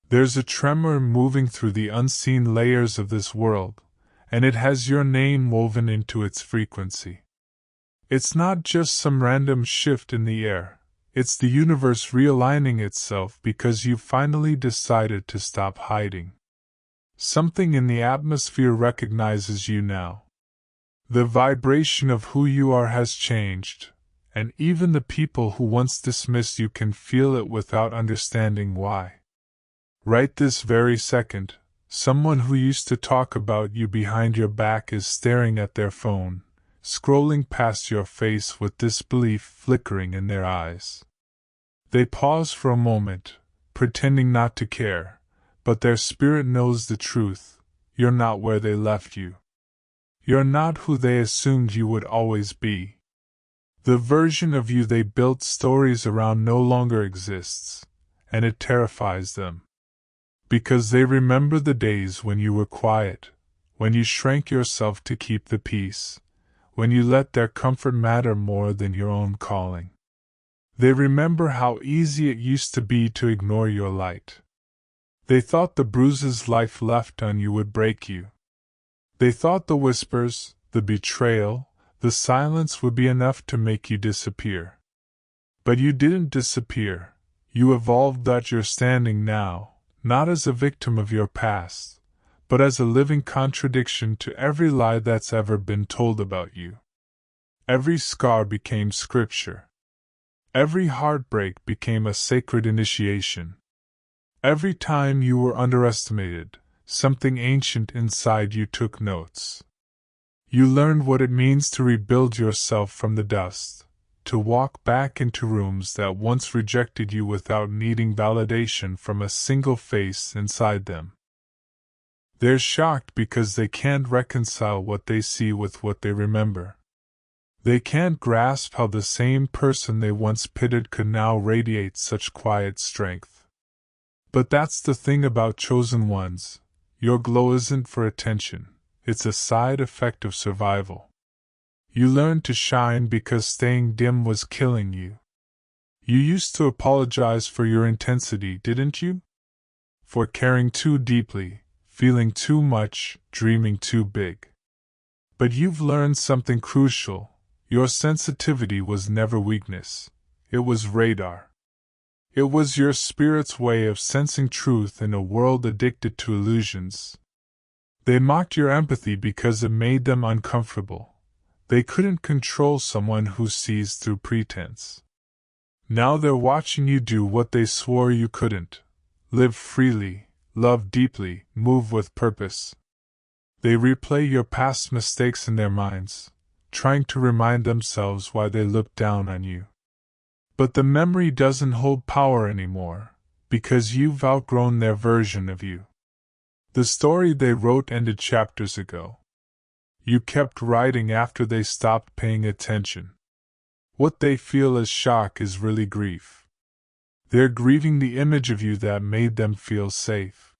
There's a tremor moving through the unseen layers of this world, and it has your name woven into its frequency. It's not just some random shift in the air, it's the universe realigning itself because you've finally decided to stop hiding. Something in the atmosphere recognizes you now. The vibration of who you are has changed, and even the people who once dismissed you can feel it without understanding why. Right this very second, someone who used to talk about you behind your back is staring at their phone, scrolling past your face with disbelief flickering in their eyes. They pause for a moment, pretending not to care, but their spirit knows the truth: you're not where they left you. You're not who they assumed you would always be. The version of you they built stories around no longer exists, and it terrifies them. Because they remember the days when you were quiet, when you shrank yourself to keep the peace, when you let their comfort matter more than your own calling. They remember how easy it used to be to ignore your light. They thought the bruises life left on you would break you. They thought the whispers, the betrayal, the silence would be enough to make you disappear. But you didn't disappear. You evolved. That you're standing now, not as a victim of your past, but as a living contradiction to every lie that's ever been told about you. Every scar became scripture. Every heartbreak became a sacred initiation. Every time you were underestimated, something ancient inside you took notes. You learned what it means to rebuild yourself from the dust, to walk back into rooms that once rejected you without needing validation from a single face inside them. They're shocked because they can't reconcile what they see with what they remember. They can't grasp how the same person they once pitied could now radiate such quiet strength. But that's the thing about chosen ones: your glow isn't for attention, it's a side effect of survival. You learned to shine because staying dim was killing you. You used to apologize for your intensity, didn't you? For caring too deeply, feeling too much, dreaming too big. But you've learned something crucial: your sensitivity was never weakness, it was radar. It was your spirit's way of sensing truth in a world addicted to illusions. They mocked your empathy because it made them uncomfortable. They couldn't control someone who sees through pretense. Now they're watching you do what they swore you couldn't: live freely, love deeply, move with purpose. They replay your past mistakes in their minds, trying to remind themselves why they looked down on you. But the memory doesn't hold power anymore, because you've outgrown their version of you. The story they wrote ended chapters ago. You kept writing after they stopped paying attention. What they feel as shock is really grief. They're grieving the image of you that made them feel safe.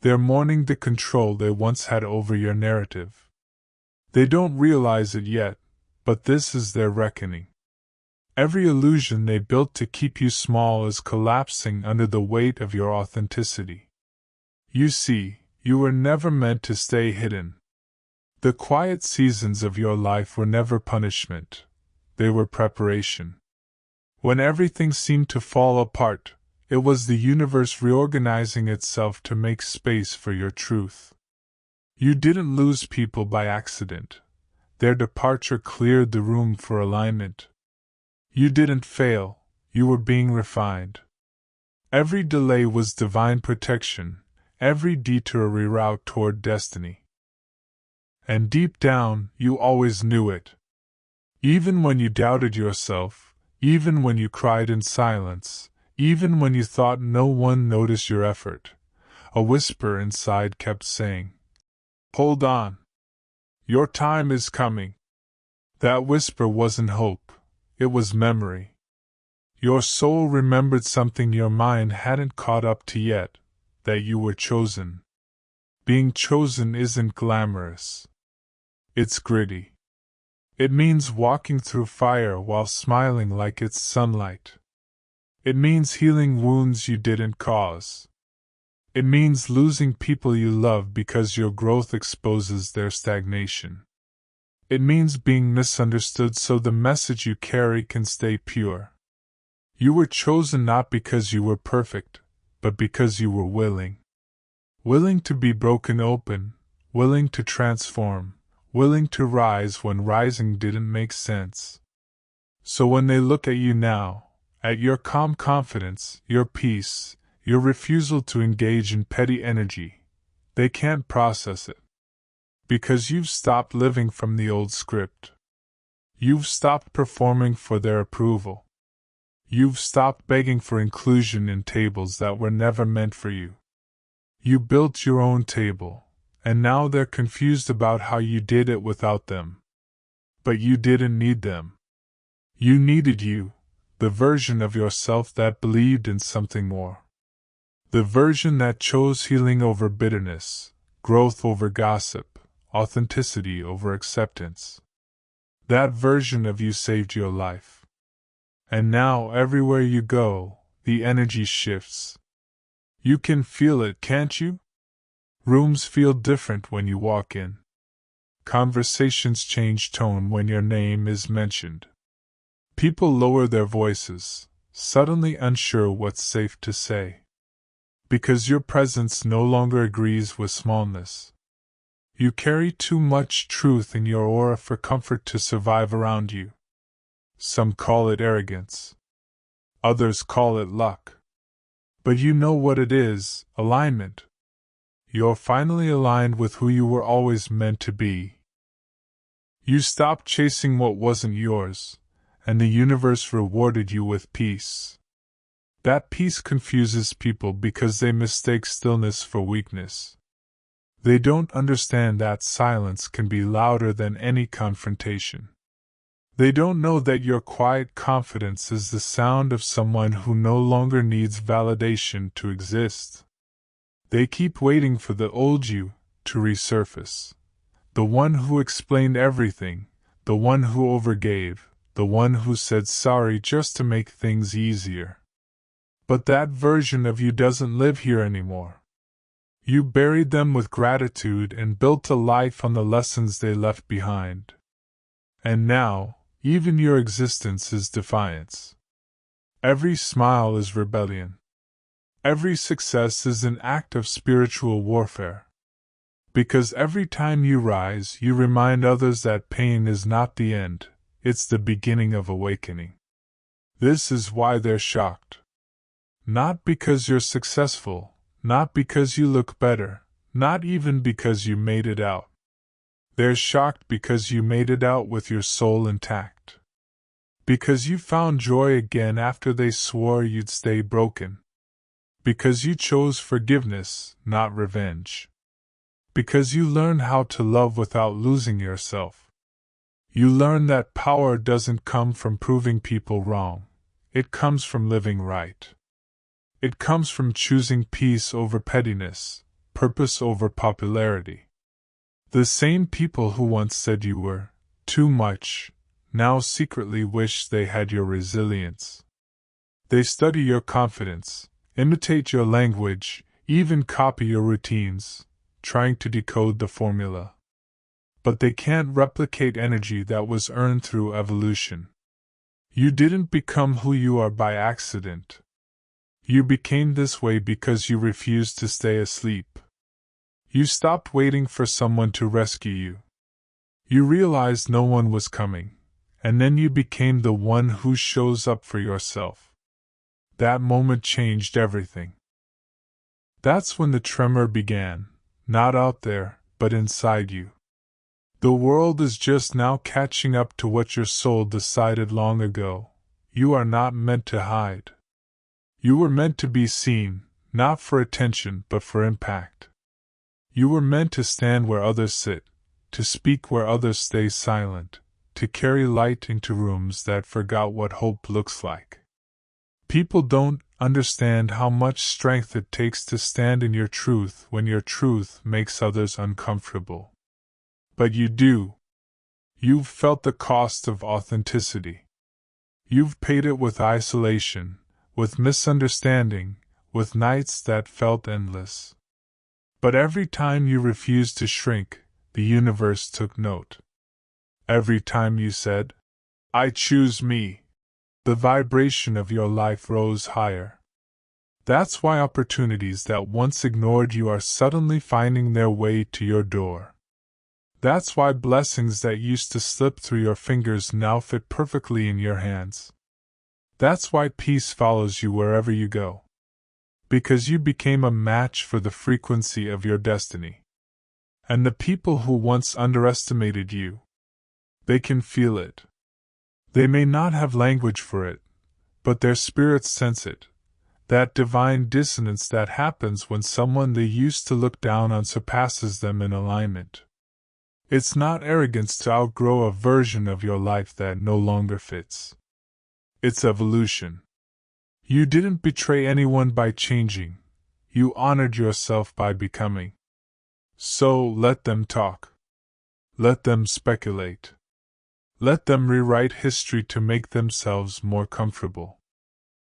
They're mourning the control they once had over your narrative. They don't realize it yet, but this is their reckoning. Every illusion they built to keep you small is collapsing under the weight of your authenticity. You see, you were never meant to stay hidden. The quiet seasons of your life were never punishment, they were preparation. When everything seemed to fall apart, it was the universe reorganizing itself to make space for your truth. You didn't lose people by accident. Their departure cleared the room for alignment. You didn't fail, you were being refined. Every delay was divine protection, every detour a reroute toward destiny. And deep down, you always knew it. Even when you doubted yourself, even when you cried in silence, even when you thought no one noticed your effort, a whisper inside kept saying, "Hold on. Your time is coming." That whisper wasn't hope, it was memory. Your soul remembered something your mind hadn't caught up to yet, that you were chosen. Being chosen isn't glamorous. It's gritty. It means walking through fire while smiling like it's sunlight. It means healing wounds you didn't cause. It means losing people you love because your growth exposes their stagnation. It means being misunderstood so the message you carry can stay pure. You were chosen not because you were perfect, but because you were willing. Willing to be broken open, willing to transform, willing to rise when rising didn't make sense. So when they look at you now, at your calm confidence, your peace, your refusal to engage in petty energy, they can't process it. Because you've stopped living from the old script. You've stopped performing for their approval. You've stopped begging for inclusion in tables that were never meant for you. You built your own table, and now they're confused about how you did it without them. But you didn't need them. You needed you, the version of yourself that believed in something more. The version that chose healing over bitterness, growth over gossip, authenticity over acceptance. That version of you saved your life. And now, everywhere you go, the energy shifts. You can feel it, can't you? Rooms feel different when you walk in. Conversations change tone when your name is mentioned. People lower their voices, suddenly unsure what's safe to say. Because your presence no longer agrees with smallness. You carry too much truth in your aura for comfort to survive around you. Some call it arrogance. Others call it luck. But you know what it is, alignment. You're finally aligned with who you were always meant to be. You stopped chasing what wasn't yours, and the universe rewarded you with peace. That peace confuses people because they mistake stillness for weakness. They don't understand that silence can be louder than any confrontation. They don't know that your quiet confidence is the sound of someone who no longer needs validation to exist. They keep waiting for the old you to resurface. The one who explained everything, the one who overgave, the one who said sorry just to make things easier. But that version of you doesn't live here anymore. You buried them with gratitude and built a life on the lessons they left behind. And now, even your existence is defiance. Every smile is rebellion. Every success is an act of spiritual warfare. Because every time you rise, you remind others that pain is not the end, it's the beginning of awakening. This is why they're shocked. Not because you're successful, not because you look better, not even because you made it out. They're shocked because you made it out with your soul intact. Because you found joy again after they swore you'd stay broken. Because you chose forgiveness, not revenge. Because you learned how to love without losing yourself. You learn that power doesn't come from proving people wrong. It comes from living right. It comes from choosing peace over pettiness, purpose over popularity. The same people who once said you were too much, now secretly wish they had your resilience. They study your confidence, imitate your language, even copy your routines, trying to decode the formula. But they can't replicate energy that was earned through evolution. You didn't become who you are by accident. You became this way because you refused to stay asleep. You stopped waiting for someone to rescue you. You realized no one was coming, and then you became the one who shows up for yourself. That moment changed everything. That's when the tremor began, not out there, but inside you. The world is just now catching up to what your soul decided long ago. You are not meant to hide. You were meant to be seen, not for attention but for impact. You were meant to stand where others sit, to speak where others stay silent, to carry light into rooms that forgot what hope looks like. People don't understand how much strength it takes to stand in your truth when your truth makes others uncomfortable. But you do. You've felt the cost of authenticity. You've paid it with isolation, with misunderstanding, with nights that felt endless. But every time you refused to shrink, the universe took note. Every time you said, "I choose me," the vibration of your life rose higher. That's why opportunities that once ignored you are suddenly finding their way to your door. That's why blessings that used to slip through your fingers now fit perfectly in your hands. That's why peace follows you wherever you go. Because you became a match for the frequency of your destiny. And the people who once underestimated you, they can feel it. They may not have language for it, but their spirits sense it. That divine dissonance that happens when someone they used to look down on surpasses them in alignment. It's not arrogance to outgrow a version of your life that no longer fits. It's evolution. You didn't betray anyone by changing. You honored yourself by becoming. So let them talk. Let them speculate. Let them rewrite history to make themselves more comfortable.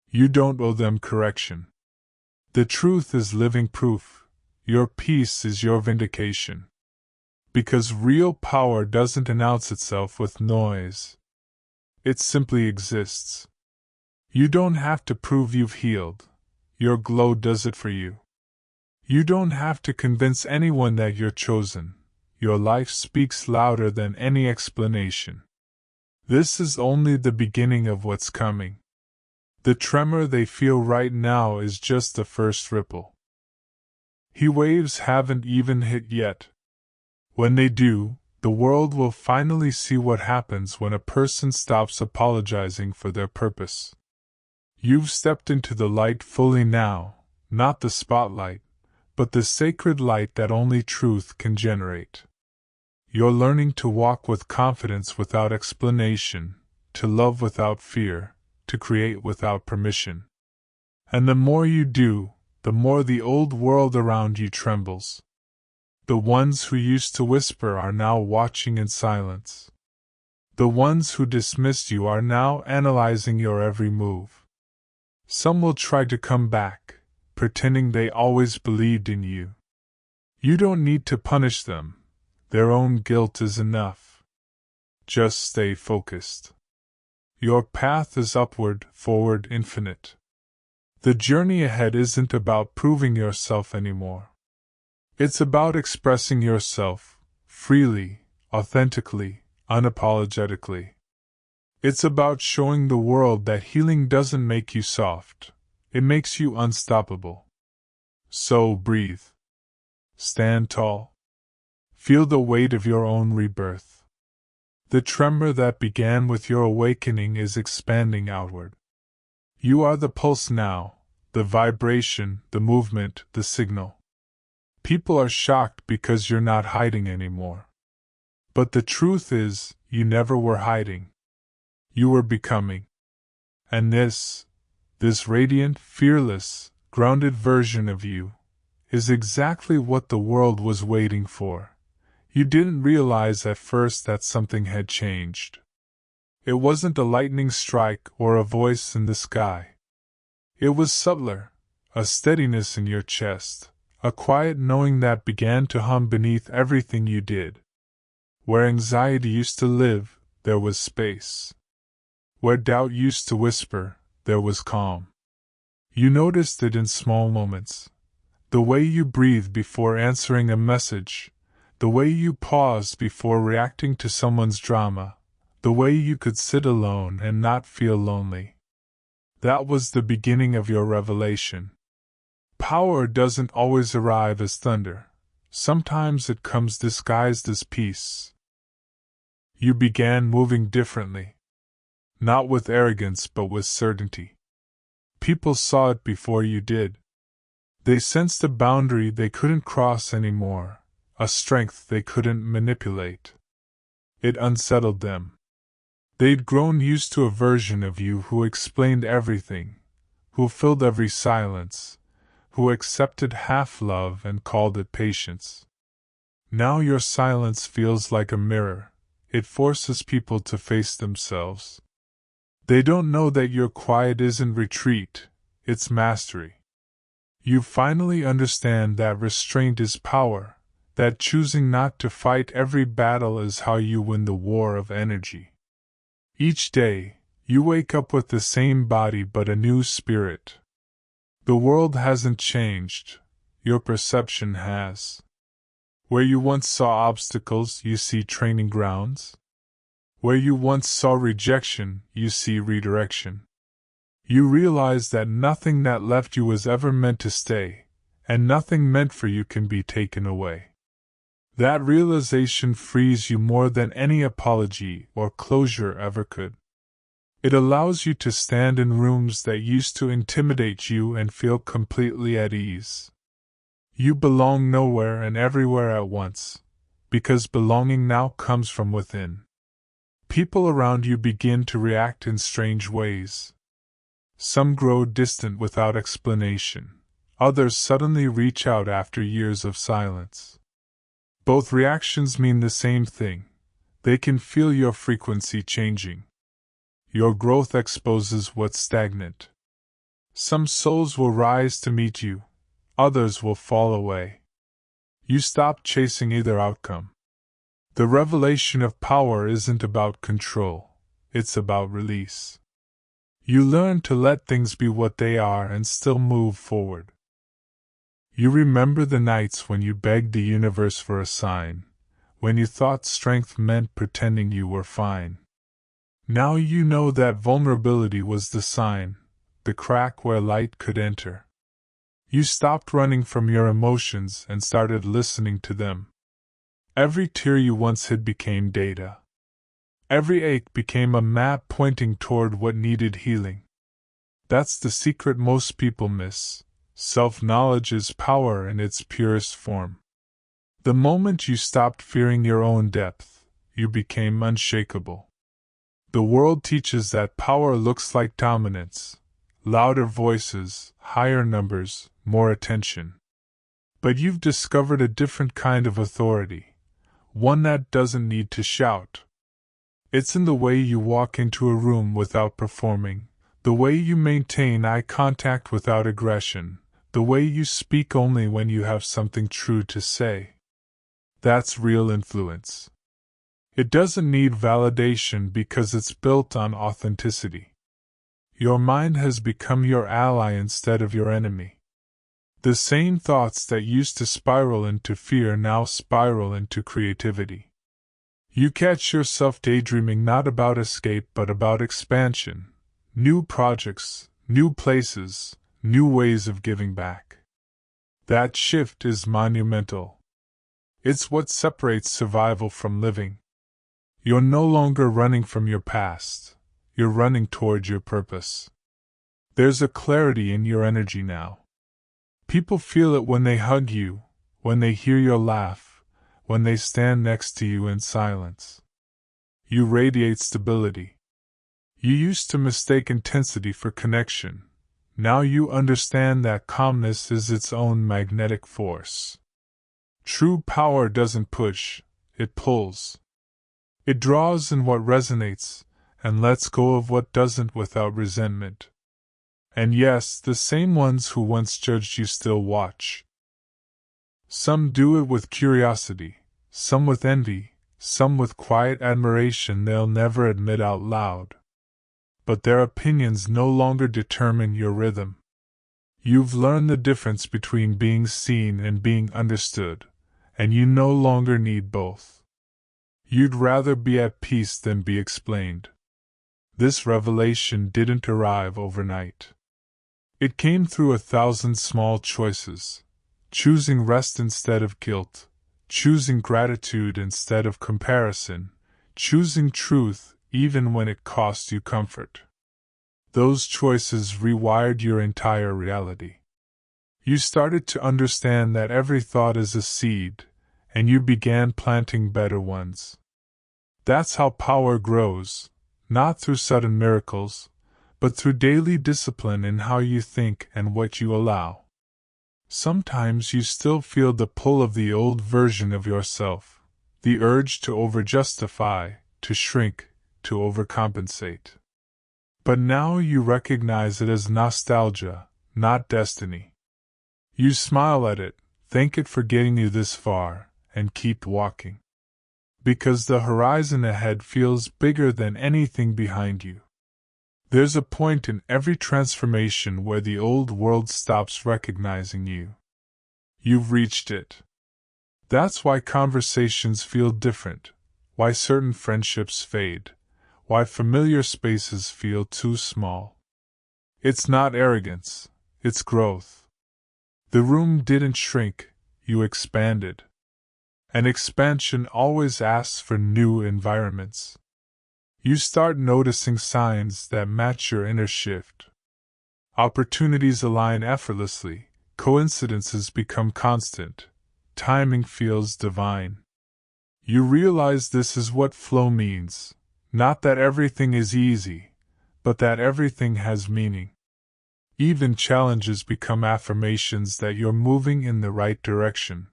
You don't owe them correction. The truth is living proof. Your peace is your vindication. Because real power doesn't announce itself with noise. It simply exists. You don't have to prove you've healed. Your glow does it for you. You don't have to convince anyone that you're chosen. Your life speaks louder than any explanation. This is only the beginning of what's coming. The tremor they feel right now is just the first ripple. Heat waves haven't even hit yet. When they do, the world will finally see what happens when a person stops apologizing for their purpose. You've stepped into the light fully now, not the spotlight, but the sacred light that only truth can generate. You're learning to walk with confidence without explanation, to love without fear, to create without permission. And the more you do, the more the old world around you trembles. The ones who used to whisper are now watching in silence. The ones who dismissed you are now analyzing your every move. Some will try to come back, pretending they always believed in you. You don't need to punish them. Their own guilt is enough. Just stay focused. Your path is upward, forward, infinite. The journey ahead isn't about proving yourself anymore. It's about expressing yourself, freely, authentically, unapologetically. It's about showing the world that healing doesn't make you soft, it makes you unstoppable. So breathe. Stand tall. Feel the weight of your own rebirth. The tremor that began with your awakening is expanding outward. You are the pulse now, the vibration, the movement, the signal. People are shocked because you're not hiding anymore. But the truth is, you never were hiding. You were becoming. And this radiant, fearless, grounded version of you, is exactly what the world was waiting for. You didn't realize at first that something had changed. It wasn't a lightning strike or a voice in the sky. It was subtler, a steadiness in your chest, a quiet knowing that began to hum beneath everything you did. Where anxiety used to live, there was space. Where doubt used to whisper, there was calm. You noticed it in small moments. The way you breathed before answering a message, the way you paused before reacting to someone's drama, the way you could sit alone and not feel lonely. That was the beginning of your revelation. Power doesn't always arrive as thunder. Sometimes it comes disguised as peace. You began moving differently. Not with arrogance but with certainty. People saw it before you did. They sensed a boundary they couldn't cross anymore, a strength they couldn't manipulate. It unsettled them. They'd grown used to a version of you who explained everything, who filled every silence, who accepted half love and called it patience. Now your silence feels like a mirror. It forces people to face themselves. They don't know that your quiet isn't retreat, it's mastery. You finally understand that restraint is power, that choosing not to fight every battle is how you win the war of energy. Each day, you wake up with the same body but a new spirit. The world hasn't changed, your perception has. Where you once saw obstacles, you see training grounds. Where you once saw rejection, you see redirection. You realize that nothing that left you was ever meant to stay, and nothing meant for you can be taken away. That realization frees you more than any apology or closure ever could. It allows you to stand in rooms that used to intimidate you and feel completely at ease. You belong nowhere and everywhere at once, because belonging now comes from within. People around you begin to react in strange ways. Some grow distant without explanation, others suddenly reach out after years of silence. Both reactions mean the same thing. They can feel your frequency changing. Your growth exposes what's stagnant. Some souls will rise to meet you, others will fall away. You stop chasing either outcome. The revelation of power isn't about control, it's about release. You learn to let things be what they are and still move forward. You remember the nights when you begged the universe for a sign, when you thought strength meant pretending you were fine. Now you know that vulnerability was the sign, the crack where light could enter. You stopped running from your emotions and started listening to them. Every tear you once hid became data. Every ache became a map pointing toward what needed healing. That's the secret most people miss. Self-knowledge is power in its purest form. The moment you stopped fearing your own depth, you became unshakable. The world teaches that power looks like dominance, louder voices, higher numbers, more attention. But you've discovered a different kind of authority, one that doesn't need to shout. It's in the way you walk into a room without performing, the way you maintain eye contact without aggression, the way you speak only when you have something true to say. That's real influence. It doesn't need validation because it's built on authenticity. Your mind has become your ally instead of your enemy. The same thoughts that used to spiral into fear now spiral into creativity. You catch yourself daydreaming not about escape but about expansion, new projects, new places, new ways of giving back. That shift is monumental. It's what separates survival from living. You're no longer running from your past, you're running toward your purpose. There's a clarity in your energy now. People feel it when they hug you, when they hear your laugh, when they stand next to you in silence. You radiate stability. You used to mistake intensity for connection. Now you understand that calmness is its own magnetic force. True power doesn't push, it pulls. It draws in what resonates, and lets go of what doesn't without resentment. And yes, the same ones who once judged you still watch. Some do it with curiosity, some with envy, some with quiet admiration they'll never admit out loud. But their opinions no longer determine your rhythm. You've learned the difference between being seen and being understood, and you no longer need both. You'd rather be at peace than be explained. This revelation didn't arrive overnight. It came through 1,000 small choices, choosing rest instead of guilt, choosing gratitude instead of comparison, choosing truth even when it cost you comfort. Those choices rewired your entire reality. You started to understand that every thought is a seed, and you began planting better ones. That's how power grows, not through sudden miracles, but through daily discipline in how you think and what you allow. Sometimes you still feel the pull of the old version of yourself, the urge to overjustify, to shrink, to overcompensate. But now you recognize it as nostalgia, not destiny. You smile at it, thank it for getting you this far, and keep walking. Because the horizon ahead feels bigger than anything behind you. There's a point in every transformation where the old world stops recognizing you. You've reached it. That's why conversations feel different, why certain friendships fade, why familiar spaces feel too small. It's not arrogance, it's growth. The room didn't shrink, you expanded. And expansion always asks for new environments. You start noticing signs that match your inner shift. Opportunities align effortlessly, coincidences become constant, timing feels divine. You realize this is what flow means, not that everything is easy, but that everything has meaning. Even challenges become affirmations that you're moving in the right direction.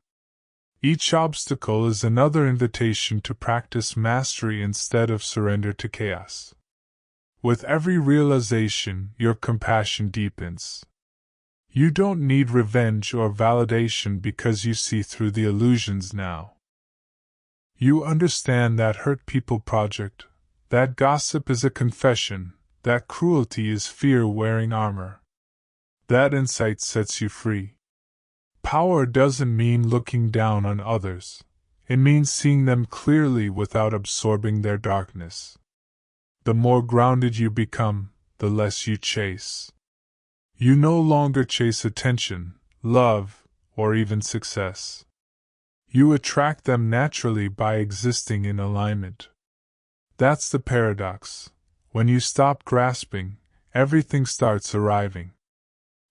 Each obstacle is another invitation to practice mastery instead of surrender to chaos. With every realization, your compassion deepens. You don't need revenge or validation because you see through the illusions now. You understand that hurt people project, that gossip is a confession, that cruelty is fear wearing armor. That insight sets you free. Power doesn't mean looking down on others. It means seeing them clearly without absorbing their darkness. The more grounded you become, the less you chase. You no longer chase attention, love, or even success. You attract them naturally by existing in alignment. That's the paradox. When you stop grasping, everything starts arriving.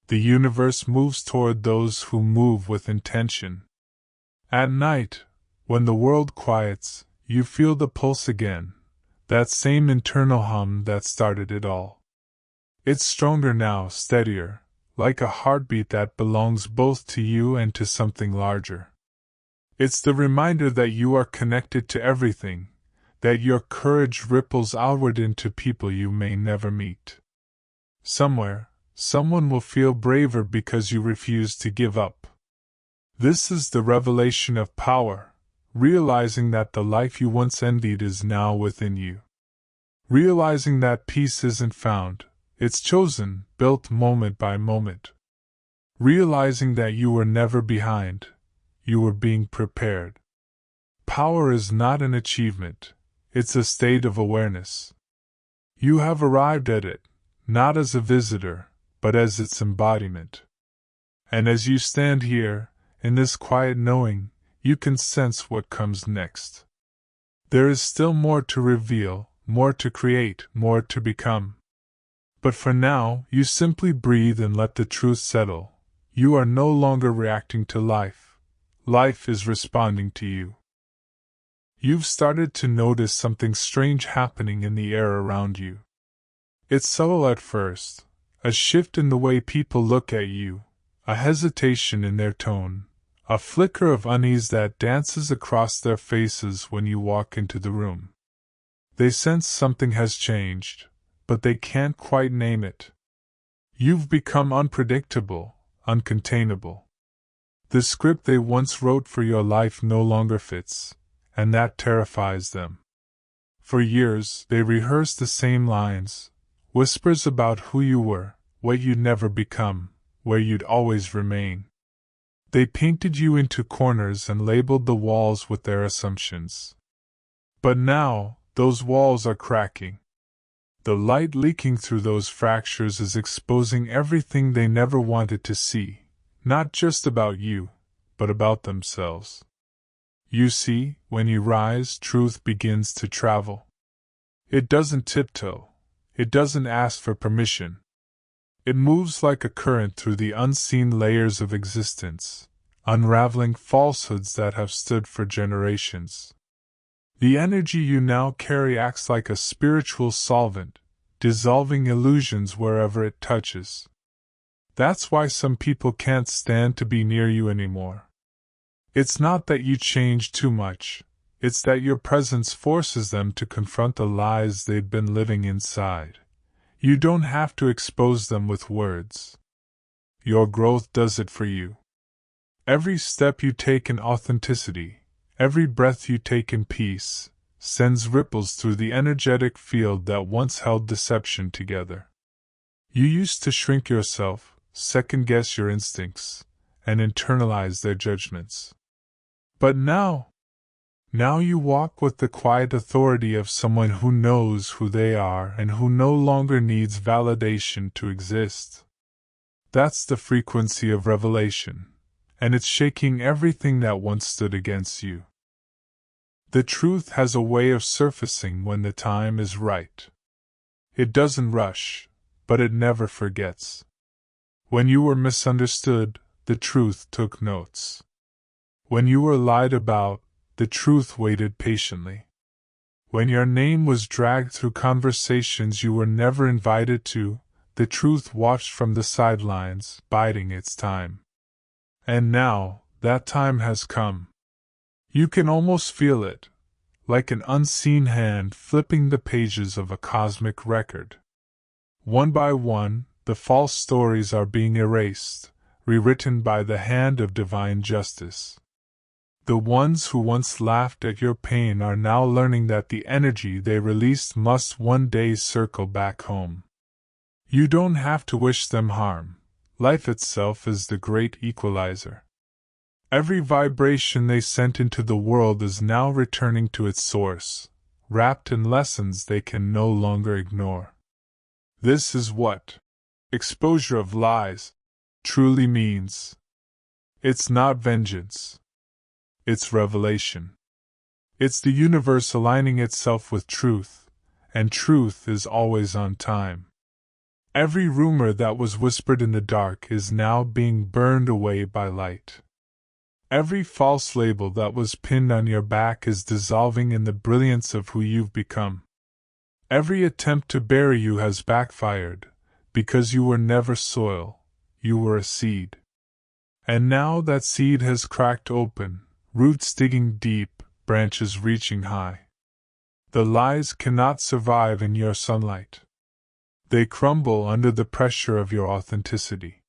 The universe moves toward those who move with intention. At night, when the world quiets, you feel the pulse again, that same internal hum that started it all. It's stronger now, steadier, like a heartbeat that belongs both to you and to something larger. It's the reminder that you are connected to everything, that your courage ripples outward into people you may never meet. Somewhere, someone will feel braver because you refuse to give up. This is the revelation of power, realizing that the life you once envied is now within you. Realizing that peace isn't found, it's chosen, built moment by moment. Realizing that you were never behind, you were being prepared. Power is not an achievement, it's a state of awareness. You have arrived at it, not as a visitor, but as its embodiment. And as you stand here, in this quiet knowing, you can sense what comes next. There is still more to reveal, more to create, more to become. But for now, you simply breathe and let the truth settle. You are no longer reacting to life. Life is responding to you. You've started to notice something strange happening in the air around you. It's subtle at first. A shift in the way people look at you, a hesitation in their tone, a flicker of unease that dances across their faces when you walk into the room. They sense something has changed, but they can't quite name it. You've become unpredictable, uncontainable. The script they once wrote for your life no longer fits, and that terrifies them. For years, they rehearsed the same lines. Whispers about who you were, what you'd never become, where you'd always remain. They painted you into corners and labeled the walls with their assumptions. But now, those walls are cracking. The light leaking through those fractures is exposing everything they never wanted to see, not just about you, but about themselves. You see, when you rise, truth begins to travel. It doesn't tiptoe. It doesn't ask for permission. It moves like a current through the unseen layers of existence, unraveling falsehoods that have stood for generations. The energy you now carry acts like a spiritual solvent, dissolving illusions wherever it touches. That's why some people can't stand to be near you anymore. It's not that you change too much. It's that your presence forces them to confront the lies they've been living inside. You don't have to expose them with words. Your growth does it for you. Every step you take in authenticity, every breath you take in peace, sends ripples through the energetic field that once held deception together. You used to shrink yourself, second-guess your instincts, and internalize their judgments. But now you walk with the quiet authority of someone who knows who they are and who no longer needs validation to exist. That's the frequency of revelation, and it's shaking everything that once stood against you. The truth has a way of surfacing when the time is right. It doesn't rush, but it never forgets. When you were misunderstood, the truth took notes. When you were lied about, the truth waited patiently. When your name was dragged through conversations you were never invited to, the truth watched from the sidelines, biding its time. And now, that time has come. You can almost feel it, like an unseen hand flipping the pages of a cosmic record. One by one, the false stories are being erased, rewritten by the hand of divine justice. The ones who once laughed at your pain are now learning that the energy they released must one day circle back home. You don't have to wish them harm. Life itself is the great equalizer. Every vibration they sent into the world is now returning to its source, wrapped in lessons they can no longer ignore. This is what exposure of lies truly means. It's not vengeance. It's revelation. It's the universe aligning itself with truth, and truth is always on time. Every rumor that was whispered in the dark is now being burned away by light. Every false label that was pinned on your back is dissolving in the brilliance of who you've become. Every attempt to bury you has backfired, because you were never soil, you were a seed. And now that seed has cracked open, roots digging deep, branches reaching high. The lies cannot survive in your sunlight. They crumble under the pressure of your authenticity.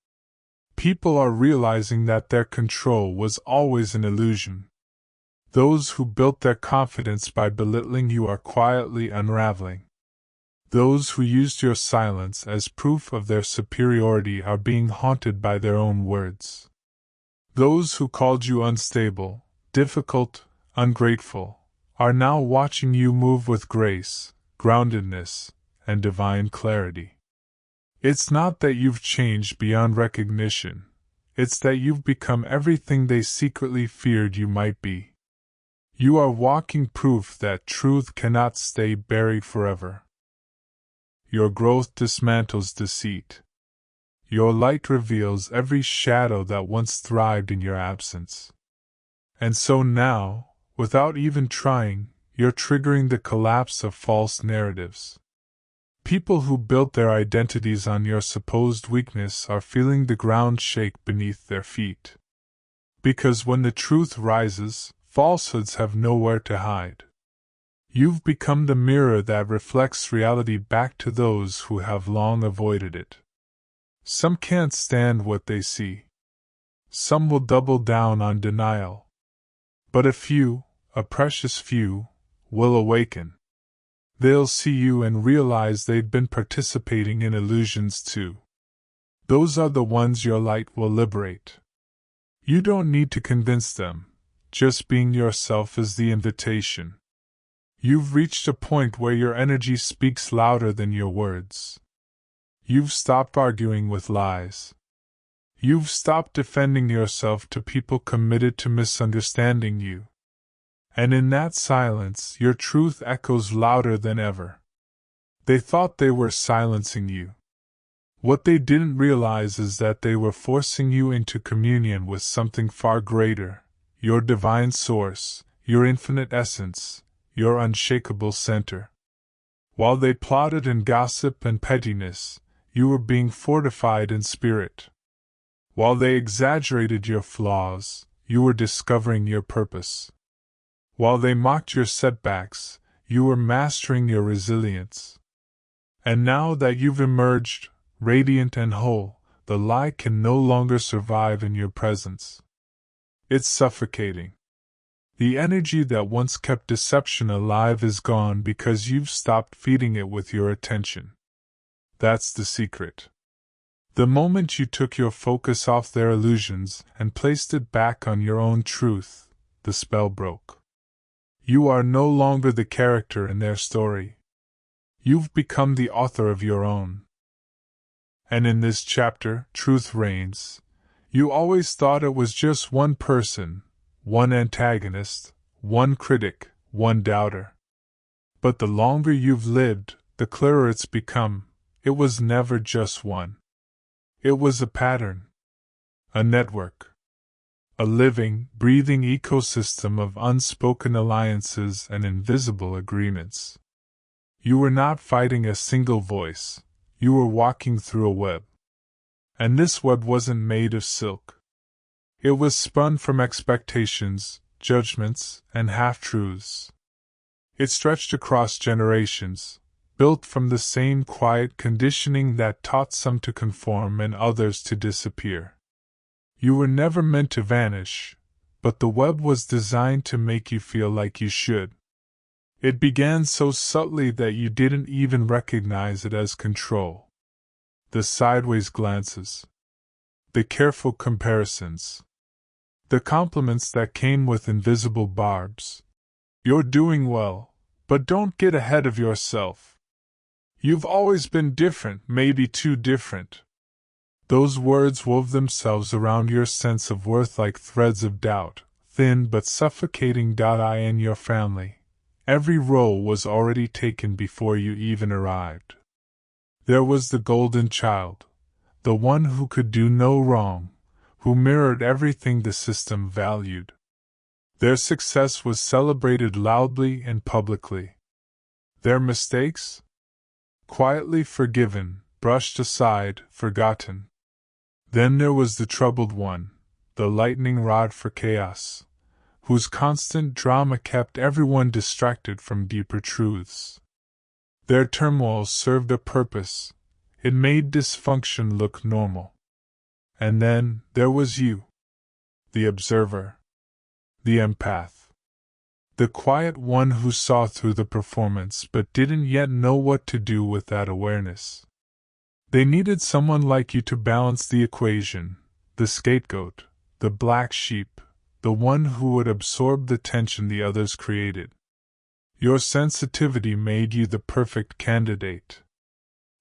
People are realizing that their control was always an illusion. Those who built their confidence by belittling you are quietly unraveling. Those who used your silence as proof of their superiority are being haunted by their own words. Those who called you unstable, difficult, ungrateful, are now watching you move with grace, groundedness, and divine clarity. It's not that you've changed beyond recognition, it's that you've become everything they secretly feared you might be. You are walking proof that truth cannot stay buried forever. Your growth dismantles deceit. Your light reveals every shadow that once thrived in your absence. And so now, without even trying, you're triggering the collapse of false narratives. People who built their identities on your supposed weakness are feeling the ground shake beneath their feet. Because when the truth rises, falsehoods have nowhere to hide. You've become the mirror that reflects reality back to those who have long avoided it. Some can't stand what they see. Some will double down on denial. But a few, a precious few, will awaken. They'll see you and realize they've been participating in illusions too. Those are the ones your light will liberate. You don't need to convince them, just being yourself is the invitation. You've reached a point where your energy speaks louder than your words. You've stopped arguing with lies. You've stopped defending yourself to people committed to misunderstanding you. And in that silence, your truth echoes louder than ever. They thought they were silencing you. What they didn't realize is that they were forcing you into communion with something far greater, your divine source, your infinite essence, your unshakable center. While they plotted in gossip and pettiness, you were being fortified in spirit. While they exaggerated your flaws, you were discovering your purpose. While they mocked your setbacks, you were mastering your resilience. And now that you've emerged, radiant and whole, the lie can no longer survive in your presence. It's suffocating. The energy that once kept deception alive is gone because you've stopped feeding it with your attention. That's the secret. The moment you took your focus off their illusions and placed it back on your own truth, the spell broke. You are no longer the character in their story. You've become the author of your own. And in this chapter, Truth Reigns, you always thought it was just one person, one antagonist, one critic, one doubter. But the longer you've lived, the clearer it's become. It was never just one. It was a pattern. A network. A living, breathing ecosystem of unspoken alliances and invisible agreements. You were not fighting a single voice, you were walking through a web. And this web wasn't made of silk. It was spun from expectations, judgments, and half-truths. It stretched across generations, built from the same quiet conditioning that taught some to conform and others to disappear. You were never meant to vanish, but the web was designed to make you feel like you should. It began so subtly that you didn't even recognize it as control. The sideways glances. The careful comparisons. The compliments that came with invisible barbs. You're doing well, but don't get ahead of yourself. You've always been different, maybe too different. Those words wove themselves around your sense of worth like threads of doubt, thin but suffocating. I and your family. Every role was already taken before you even arrived. There was the golden child, the one who could do no wrong, who mirrored everything the system valued. Their success was celebrated loudly and publicly. Their mistakes? Quietly forgiven, brushed aside, forgotten. Then there was the troubled one, the lightning rod for chaos, whose constant drama kept everyone distracted from deeper truths. Their turmoil served a purpose. It made dysfunction look normal. And then there was you, the observer, the empath. The quiet one who saw through the performance but didn't yet know what to do with that awareness. They needed someone like you to balance the equation, the scapegoat, the black sheep, the one who would absorb the tension the others created. Your sensitivity made you the perfect candidate.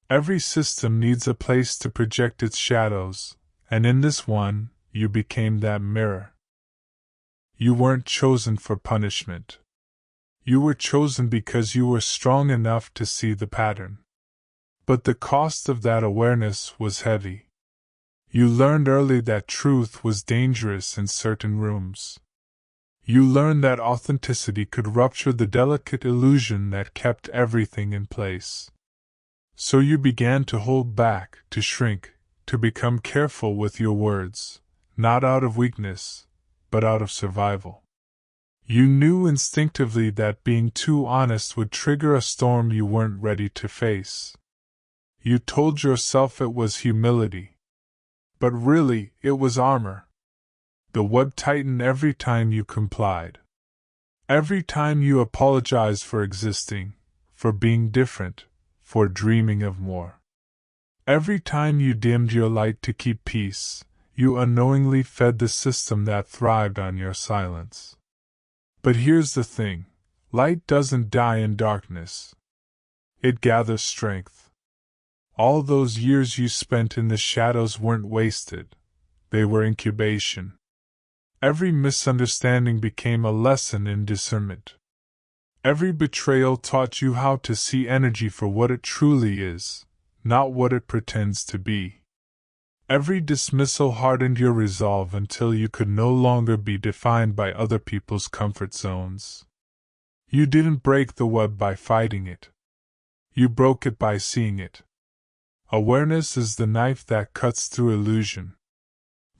Every system needs a place to project its shadows, and in this one, you became that mirror. You weren't chosen for punishment. You were chosen because you were strong enough to see the pattern. But the cost of that awareness was heavy. You learned early that truth was dangerous in certain rooms. You learned that authenticity could rupture the delicate illusion that kept everything in place. So you began to hold back, to shrink, to become careful with your words, not out of weakness, but out of survival. You knew instinctively that being too honest would trigger a storm you weren't ready to face. You told yourself it was humility. But really, it was armor. The web tightened every time you complied. Every time you apologized for existing, for being different, for dreaming of more. Every time you dimmed your light to keep peace, you unknowingly fed the system that thrived on your silence. But here's the thing, light doesn't die in darkness. It gathers strength. All those years you spent in the shadows weren't wasted, they were incubation. Every misunderstanding became a lesson in discernment. Every betrayal taught you how to see energy for what it truly is, not what it pretends to be. Every dismissal hardened your resolve until you could no longer be defined by other people's comfort zones. You didn't break the web by fighting it. You broke it by seeing it. Awareness is the knife that cuts through illusion.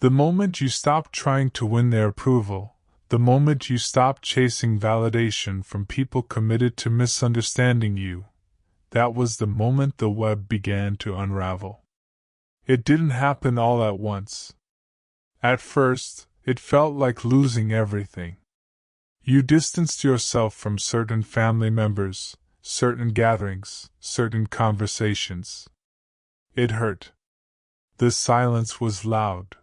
The moment you stop trying to win their approval, the moment you stop chasing validation from people committed to misunderstanding you, that was the moment the web began to unravel. It didn't happen all at once. At first, It felt like losing everything. You distanced yourself from certain family members, certain gatherings, certain conversations. It hurt. The silence was loud.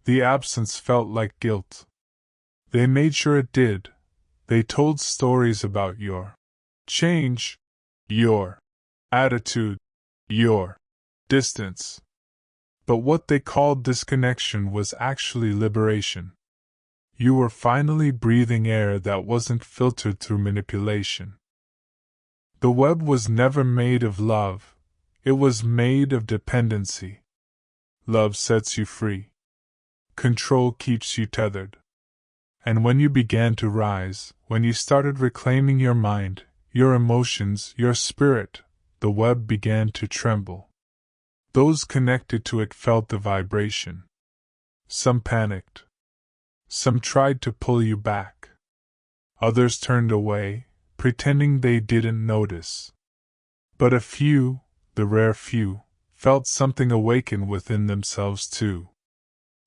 The absence felt like guilt. They made sure it did. They told stories about your change, your attitude, your distance. But what they called disconnection was actually liberation. You were finally breathing air that wasn't filtered through manipulation. The web was never made of love. It was made of dependency. Love sets you free. Control keeps you tethered. And when you began to rise, when you started reclaiming your mind, your emotions, your spirit, the web began to tremble. Those connected to it felt the vibration. Some panicked. Some tried to pull you back. Others turned away, pretending they didn't notice. But a few, the rare few, felt something awaken within themselves too.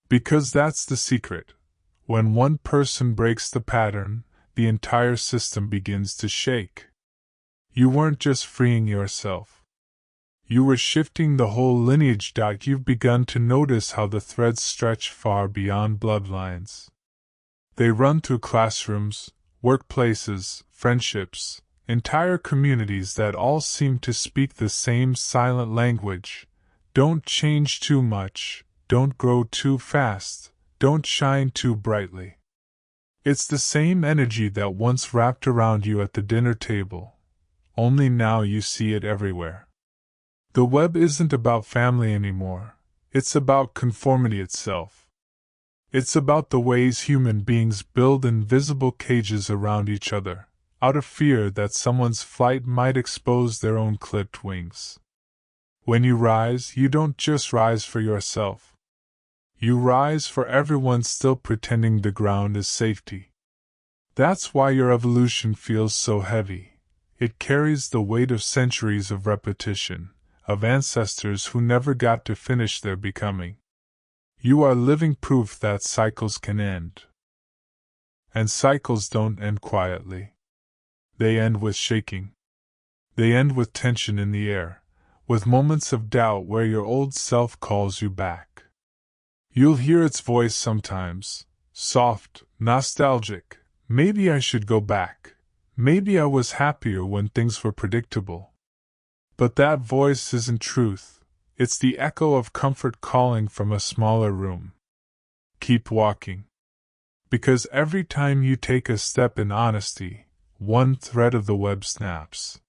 Because that's the secret. When one person breaks the pattern, the entire system begins to shake. You weren't just freeing yourself. You were shifting the whole lineage. You've begun to notice how the threads stretch far beyond bloodlines. They run through classrooms, workplaces, friendships, entire communities that all seem to speak the same silent language. Don't change too much, don't grow too fast, don't shine too brightly. It's the same energy that once wrapped around you at the dinner table, only now you see it everywhere. The web isn't about family anymore, it's about conformity itself. It's about the ways human beings build invisible cages around each other, out of fear that someone's flight might expose their own clipped wings. When you rise, you don't just rise for yourself. You rise for everyone still pretending the ground is safety. That's why your evolution feels so heavy. It carries the weight of centuries of repetition, of ancestors who never got to finish their becoming. You are living proof that cycles can end. And cycles don't end quietly. They end with shaking. They end with tension in the air, with moments of doubt where your old self calls you back. You'll hear its voice sometimes, soft, nostalgic. Maybe I should go back. Maybe I was happier when things were predictable. But that voice isn't truth. It's the echo of comfort calling from a smaller room. Keep walking. Because every time you take a step in honesty, one thread of the web snaps.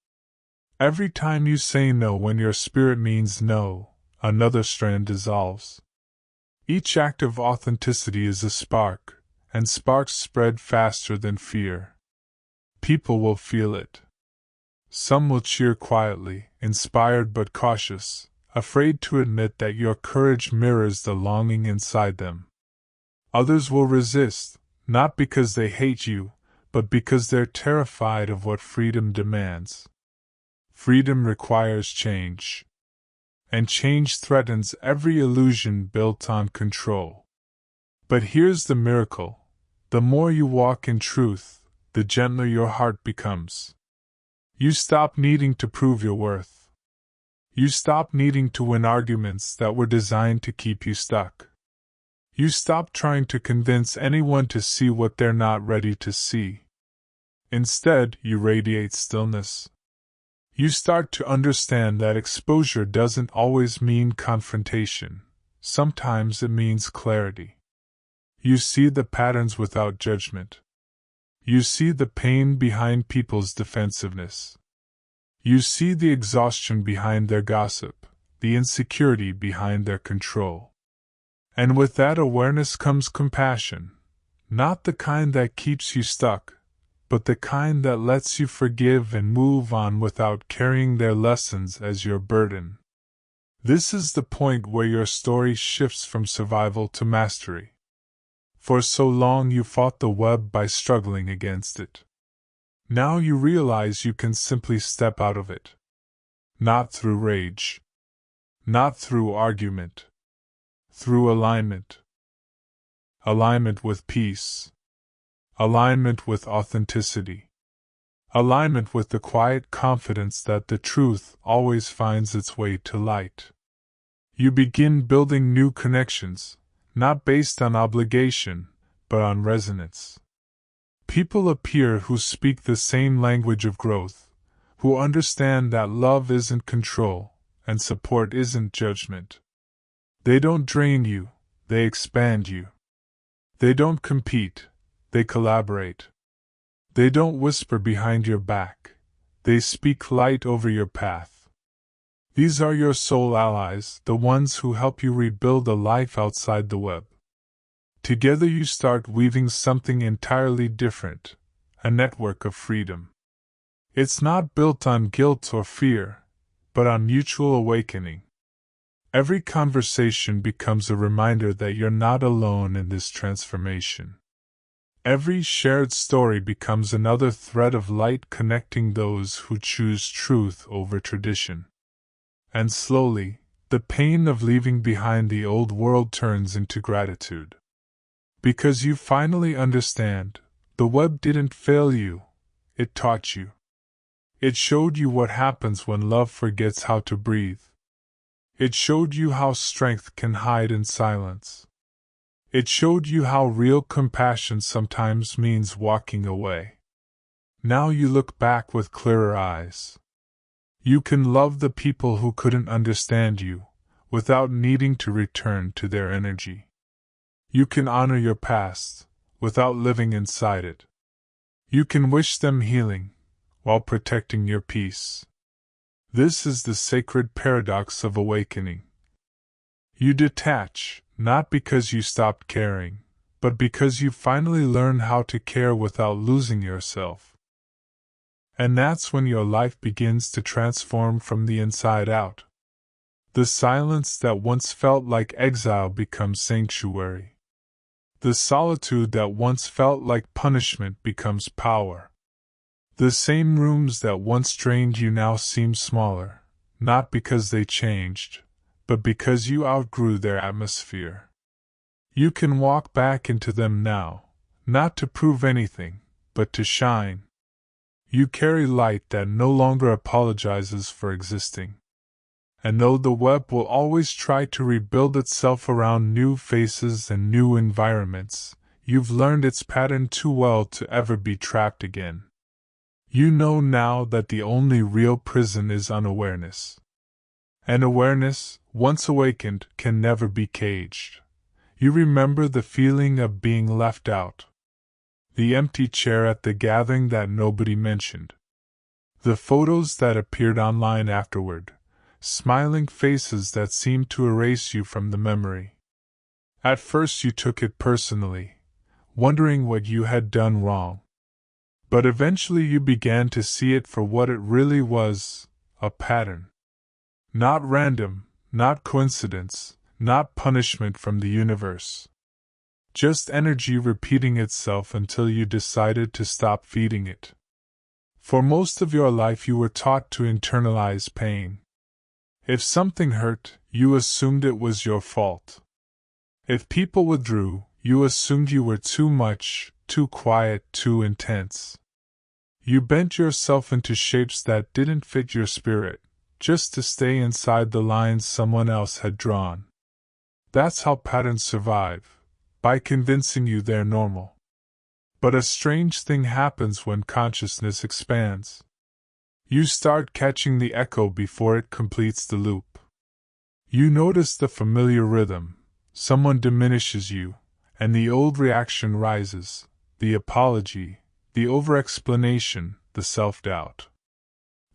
Every time you say no when your spirit means no, another strand dissolves. Each act of authenticity is a spark, and sparks spread faster than fear. People will feel it. Some will cheer quietly, inspired but cautious, afraid to admit that your courage mirrors the longing inside them. Others will resist, not because they hate you, but because they're terrified of what freedom demands. Freedom requires change. And change threatens every illusion built on control. But here's the miracle. The more you walk in truth, the gentler your heart becomes. You stop needing to prove your worth. You stop needing to win arguments that were designed to keep you stuck. You stop trying to convince anyone to see what they're not ready to see. Instead, you radiate stillness. You start to understand that exposure doesn't always mean confrontation. Sometimes it means clarity. You see the patterns without judgment. You see the pain behind people's defensiveness. You see the exhaustion behind their gossip, the insecurity behind their control. And with that awareness comes compassion, not the kind that keeps you stuck, but the kind that lets you forgive and move on without carrying their lessons as your burden. This is the point where your story shifts from survival to mastery. For so long you fought the web by struggling against it. Now you realize you can simply step out of it. Not through rage. Not through argument. Through alignment. alignment with peace, alignment with authenticity, alignment with the quiet confidence that the truth always finds its way to light. You begin building new connections, not based on obligation, but on resonance. People appear who speak the same language of growth, who understand that love isn't control, and support isn't judgment. They don't drain you, they expand you. They don't compete, they collaborate. They don't whisper behind your back, they speak light over your path. These are your soul allies, the ones who help you rebuild a life outside the web. Together you start weaving something entirely different, a network of freedom. It's not built on guilt or fear, but on mutual awakening. Every conversation becomes a reminder that you're not alone in this transformation. Every shared story becomes another thread of light connecting those who choose truth over tradition. And slowly, the pain of leaving behind the old world turns into gratitude. Because you finally understand, the web didn't fail you, it taught you. It showed you what happens when love forgets how to breathe. It showed you how strength can hide in silence. It showed you how real compassion sometimes means walking away. Now you look back with clearer eyes. You can love the people who couldn't understand you, without needing to return to their energy. You can honor your past, without living inside it. You can wish them healing, while protecting your peace. This is the sacred paradox of awakening. You detach, not because you stopped caring, but because you finally learn how to care without losing yourself. And that's when your life begins to transform from the inside out. The silence that once felt like exile becomes sanctuary. The solitude that once felt like punishment becomes power. The same rooms that once drained you now seem smaller, not because they changed, but because you outgrew their atmosphere. You can walk back into them now, not to prove anything, but to shine. You carry light that no longer apologizes for existing. And though the web will always try to rebuild itself around new faces and new environments, you've learned its pattern too well to ever be trapped again. You know now that the only real prison is unawareness. And awareness, once awakened, can never be caged. You remember the feeling of being left out. The empty chair at the gathering that nobody mentioned. The photos that appeared online afterward. Smiling faces that seemed to erase you from the memory. At first you took it personally, wondering what you had done wrong. But eventually you began to see it for what it really was, a pattern. Not random, not coincidence, not punishment from the universe. Just energy repeating itself until you decided to stop feeding it. For most of your life you were taught to internalize pain. If something hurt, you assumed it was your fault. If people withdrew, you assumed you were too much, too quiet, too intense. You bent yourself into shapes that didn't fit your spirit, just to stay inside the lines someone else had drawn. That's how patterns survive, by convincing you they're normal. But a strange thing happens when consciousness expands. You start catching the echo before it completes the loop. You notice the familiar rhythm, someone diminishes you, and the old reaction rises, the apology, the over-explanation, the self-doubt.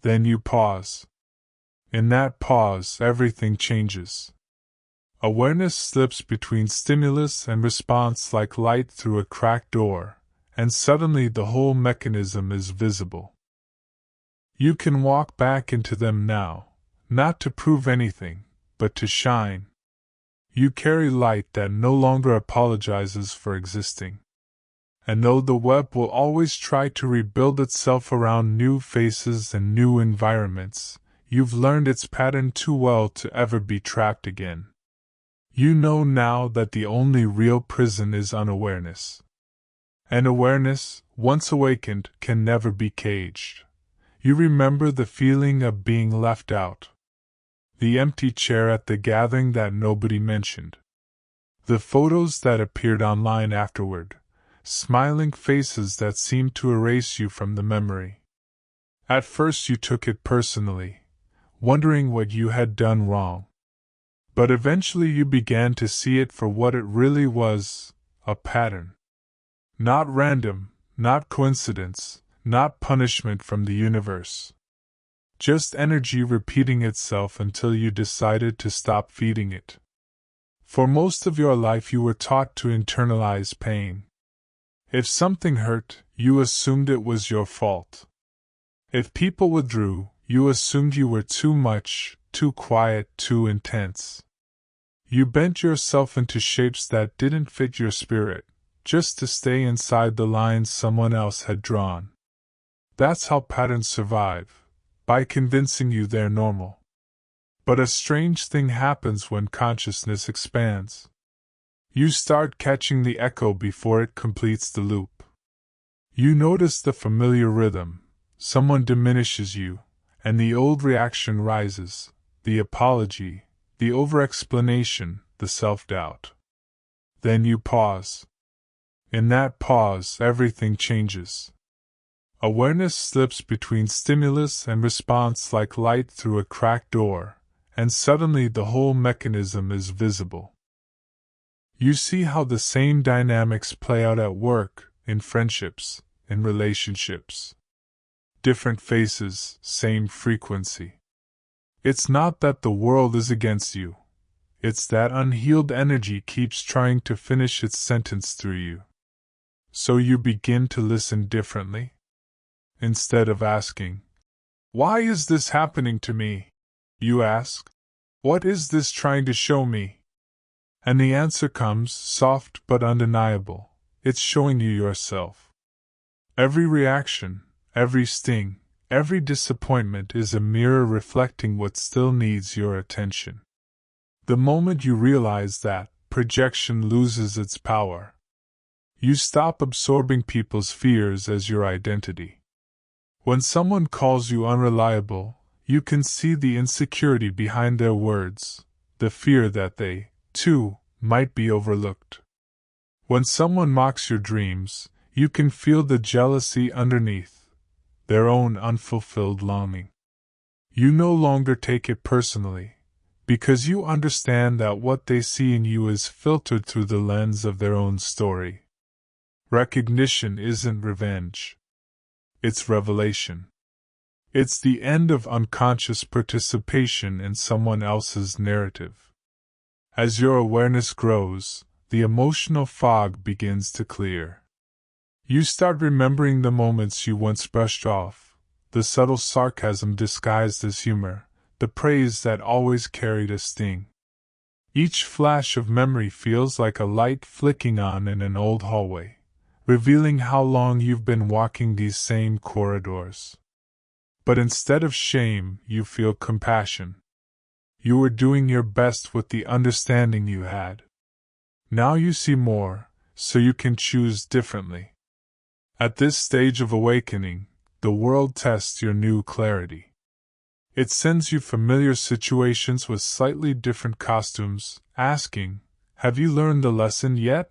Then you pause. In that pause, everything changes. Awareness slips between stimulus and response like light through a cracked door, and suddenly the whole mechanism is visible. You can walk back into them now, not to prove anything, but to shine. You carry light that no longer apologizes for existing. And though the web will always try to rebuild itself around new faces and new environments, you've learned its pattern too well to ever be trapped again. You know now that the only real prison is unawareness. And awareness, once awakened, can never be caged. You remember the feeling of being left out. The empty chair at the gathering that nobody mentioned. The photos that appeared online afterward. Smiling faces that seemed to erase you from the memory. At first you took it personally, wondering what you had done wrong. But eventually you began to see it for what it really was, a pattern. Not random, not coincidence, not punishment from the universe. Just energy repeating itself until you decided to stop feeding it. For most of your life you were taught to internalize pain. If something hurt, you assumed it was your fault. If people withdrew, you assumed you were too much, too quiet, too intense. You bent yourself into shapes that didn't fit your spirit, just to stay inside the lines someone else had drawn. That's how patterns survive, by convincing you they're normal. But a strange thing happens when consciousness expands. You start catching the echo before it completes the loop. You notice the familiar rhythm, someone diminishes you, and the old reaction rises, the apology, the over-explanation, the self-doubt. Then you pause. In that pause, everything changes. Awareness slips between stimulus and response like light through a cracked door, and suddenly the whole mechanism is visible. You see how the same dynamics play out at work, in friendships, in relationships. Different faces, same frequency. It's not that the world is against you. It's that unhealed energy keeps trying to finish its sentence through you. So you begin to listen differently. Instead of asking, "Why is this happening to me?" you ask, "What is this trying to show me?" And the answer comes, soft but undeniable. It's showing you yourself. Every reaction, every sting, every disappointment is a mirror reflecting what still needs your attention. The moment you realize that, projection loses its power. You stop absorbing people's fears as your identity. When someone calls you unreliable, you can see the insecurity behind their words, the fear that they, too, might be overlooked. When someone mocks your dreams, you can feel the jealousy underneath, their own unfulfilled longing. You no longer take it personally, because you understand that what they see in you is filtered through the lens of their own story. Recognition isn't revenge. It's revelation. It's the end of unconscious participation in someone else's narrative. As your awareness grows, the emotional fog begins to clear. You start remembering the moments you once brushed off, the subtle sarcasm disguised as humor, the praise that always carried a sting. Each flash of memory feels like a light flicking on in an old hallway, revealing how long you've been walking these same corridors. But instead of shame, you feel compassion. You were doing your best with the understanding you had. Now you see more, so you can choose differently. At this stage of awakening, the world tests your new clarity. It sends you familiar situations with slightly different costumes, asking, "Have you learned the lesson yet?"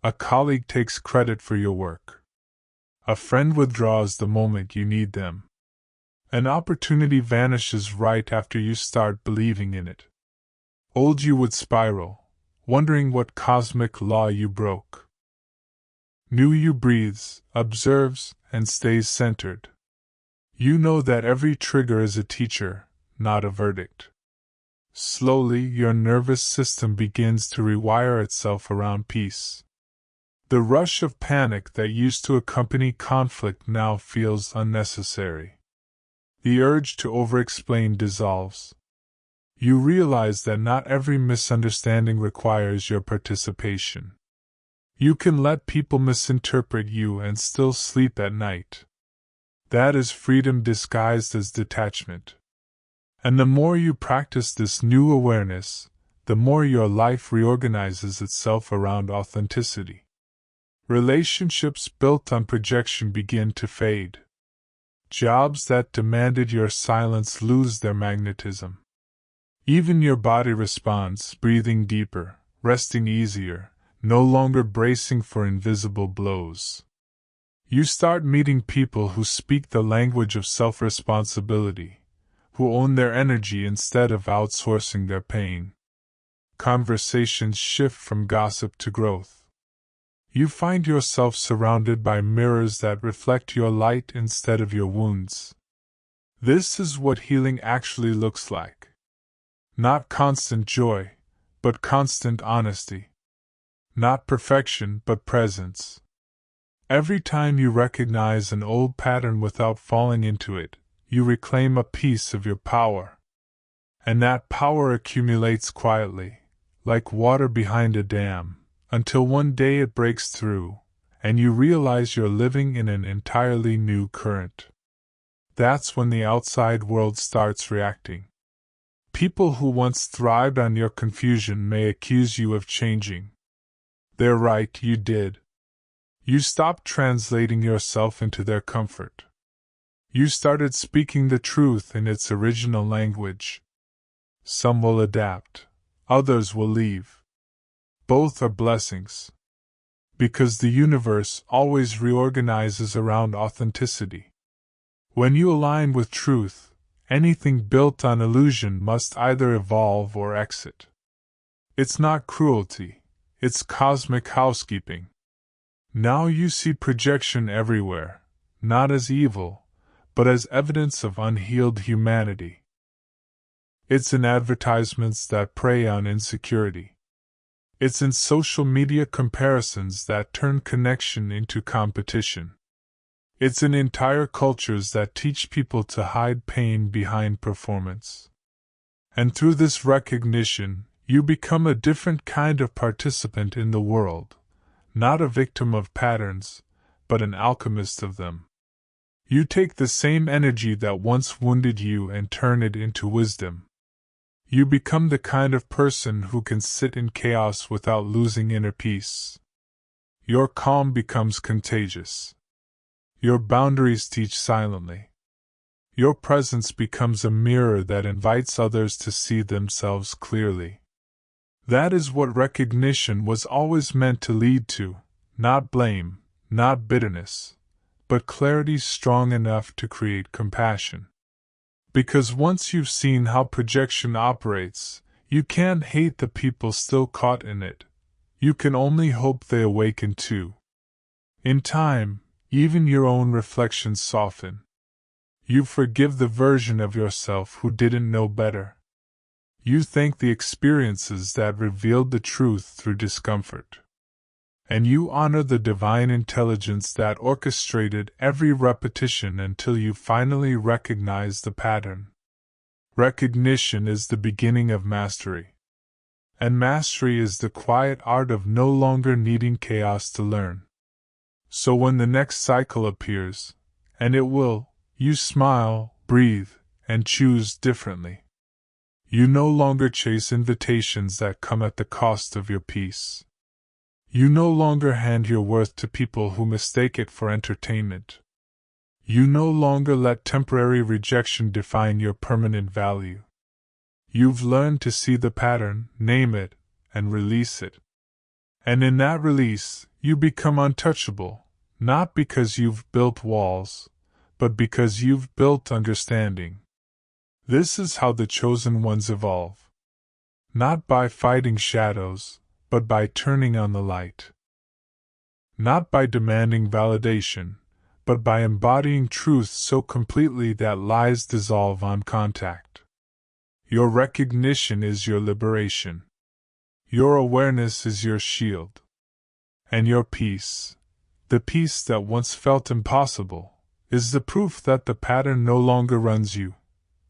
A colleague takes credit for your work. A friend withdraws the moment you need them. An opportunity vanishes right after you start believing in it. Old you would spiral, wondering what cosmic law you broke. New you breathes, observes, and stays centered. You know that every trigger is a teacher, not a verdict. Slowly, your nervous system begins to rewire itself around peace. The rush of panic that used to accompany conflict now feels unnecessary. The urge to over-explain dissolves. You realize that not every misunderstanding requires your participation. You can let people misinterpret you and still sleep at night. That is freedom disguised as detachment. And the more you practice this new awareness, the more your life reorganizes itself around authenticity. Relationships built on projection begin to fade. Jobs that demanded your silence lose their magnetism. Even your body responds, breathing deeper, resting easier, no longer bracing for invisible blows. You start meeting people who speak the language of self-responsibility, who own their energy instead of outsourcing their pain. Conversations shift from gossip to growth. You find yourself surrounded by mirrors that reflect your light instead of your wounds. This is what healing actually looks like. Not constant joy, but constant honesty. Not perfection, but presence. Every time you recognize an old pattern without falling into it, you reclaim a piece of your power. And that power accumulates quietly, like water behind a dam, until one day it breaks through, and you realize you're living in an entirely new current. That's when the outside world starts reacting. People who once thrived on your confusion may accuse you of changing. They're right, you did. You stopped translating yourself into their comfort. You started speaking the truth in its original language. Some will adapt, others will leave. Both are blessings. Because the universe always reorganizes around authenticity. When you align with truth, anything built on illusion must either evolve or exit. It's not cruelty, it's cosmic housekeeping. Now you see projection everywhere, not as evil, but as evidence of unhealed humanity. It's in advertisements that prey on insecurity. It's in social media comparisons that turn connection into competition. It's in entire cultures that teach people to hide pain behind performance. And through this recognition, you become a different kind of participant in the world, not a victim of patterns, but an alchemist of them. You take the same energy that once wounded you and turn it into wisdom. You become the kind of person who can sit in chaos without losing inner peace. Your calm becomes contagious. Your boundaries teach silently. Your presence becomes a mirror that invites others to see themselves clearly. That is what recognition was always meant to lead to, not blame, not bitterness, but clarity strong enough to create compassion. Because once you've seen how projection operates, you can't hate the people still caught in it. You can only hope they awaken too. In time, even your own reflections soften. You forgive the version of yourself who didn't know better. You thank the experiences that revealed the truth through discomfort. And you honor the divine intelligence that orchestrated every repetition until you finally recognize the pattern. Recognition is the beginning of mastery. And mastery is the quiet art of no longer needing chaos to learn. So when the next cycle appears, and it will, you smile, breathe, and choose differently. You no longer chase invitations that come at the cost of your peace. You no longer hand your worth to people who mistake it for entertainment. You no longer let temporary rejection define your permanent value. You've learned to see the pattern, name it, and release it. And in that release, you become untouchable, not because you've built walls, but because you've built understanding. This is how the chosen ones evolve. Not by fighting shadows, but by turning on the light. Not by demanding validation, but by embodying truth so completely that lies dissolve on contact. Your recognition is your liberation. Your awareness is your shield. And your peace, the peace that once felt impossible, is the proof that the pattern no longer runs you.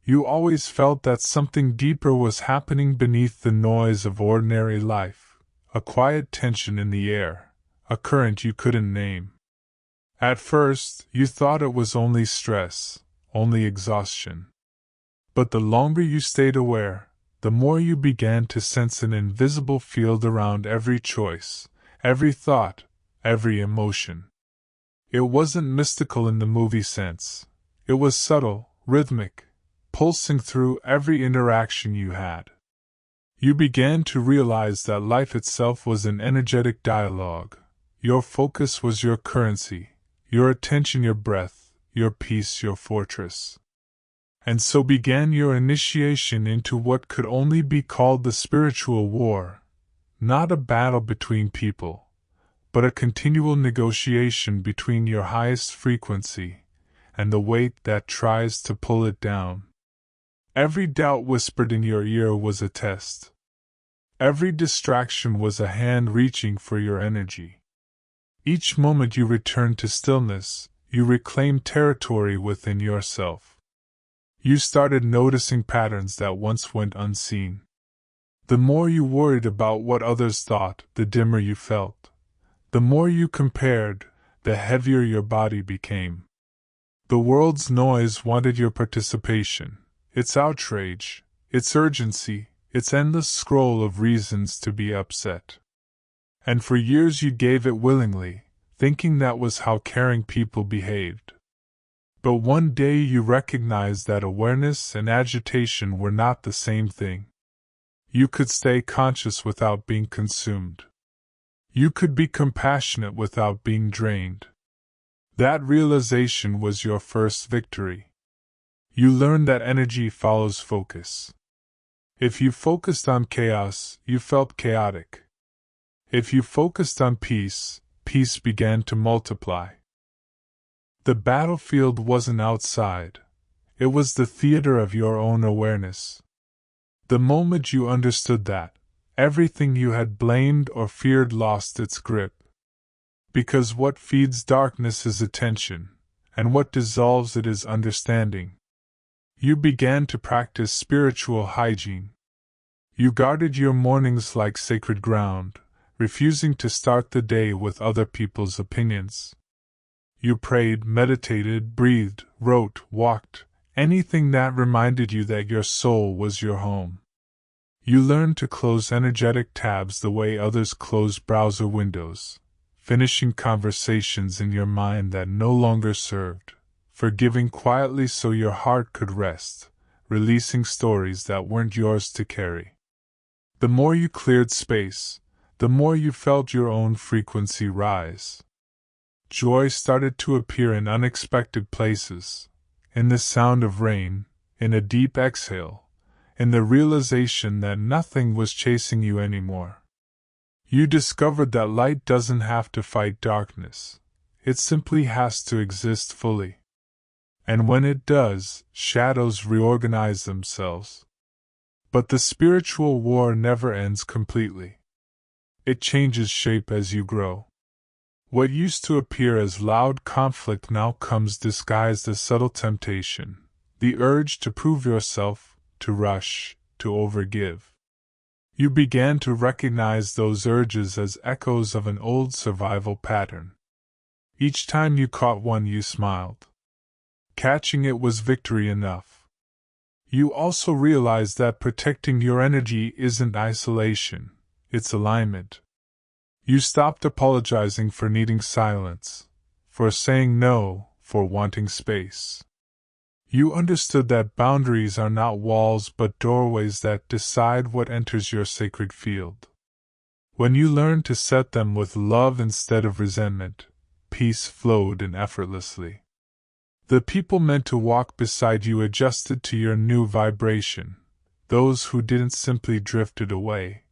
You always felt that something deeper was happening beneath the noise of ordinary life. A quiet tension in the air, a current you couldn't name. At first, you thought it was only stress, only exhaustion. But the longer you stayed aware, the more you began to sense an invisible field around every choice, every thought, every emotion. It wasn't mystical in the movie sense. It was subtle, rhythmic, pulsing through every interaction you had. You began to realize that life itself was an energetic dialogue. Your focus was your currency, your attention your breath, your peace your fortress. And so began your initiation into what could only be called the spiritual war, not a battle between people, but a continual negotiation between your highest frequency and the weight that tries to pull it down. Every doubt whispered in your ear was a test. Every distraction was a hand reaching for your energy. Each moment you returned to stillness, you reclaimed territory within yourself. You started noticing patterns that once went unseen. The more you worried about what others thought, the dimmer you felt. The more you compared, the heavier your body became. The world's noise wanted your participation, its outrage, its urgency, its endless scroll of reasons to be upset. And for years you gave it willingly, thinking that was how caring people behaved. But one day you recognized that awareness and agitation were not the same thing. You could stay conscious without being consumed. You could be compassionate without being drained. That realization was your first victory. You learned that energy follows focus. If you focused on chaos, you felt chaotic. If you focused on peace, peace began to multiply. The battlefield wasn't outside. It was the theater of your own awareness. The moment you understood that, everything you had blamed or feared lost its grip. Because what feeds darkness is attention, and what dissolves it is understanding. You began to practice spiritual hygiene. You guarded your mornings like sacred ground, refusing to start the day with other people's opinions. You prayed, meditated, breathed, wrote, walked, anything that reminded you that your soul was your home. You learned to close energetic tabs the way others close browser windows, finishing conversations in your mind that no longer served, forgiving quietly so your heart could rest, releasing stories that weren't yours to carry. The more you cleared space, the more you felt your own frequency rise. Joy started to appear in unexpected places, in the sound of rain, in a deep exhale, in the realization that nothing was chasing you anymore. You discovered that light doesn't have to fight darkness, it simply has to exist fully. And when it does, shadows reorganize themselves. But the spiritual war never ends completely. It changes shape as you grow. What used to appear as loud conflict now comes disguised as subtle temptation, the urge to prove yourself, to rush, to overgive. You began to recognize those urges as echoes of an old survival pattern. Each time you caught one you smiled. Catching it was victory enough. You also realized that protecting your energy isn't isolation, it's alignment. You stopped apologizing for needing silence, for saying no, for wanting space. You understood that boundaries are not walls but doorways that decide what enters your sacred field. When you learned to set them with love instead of resentment, peace flowed in effortlessly. The people meant to walk beside you adjusted to your new vibration. Those who didn't simply drifted away.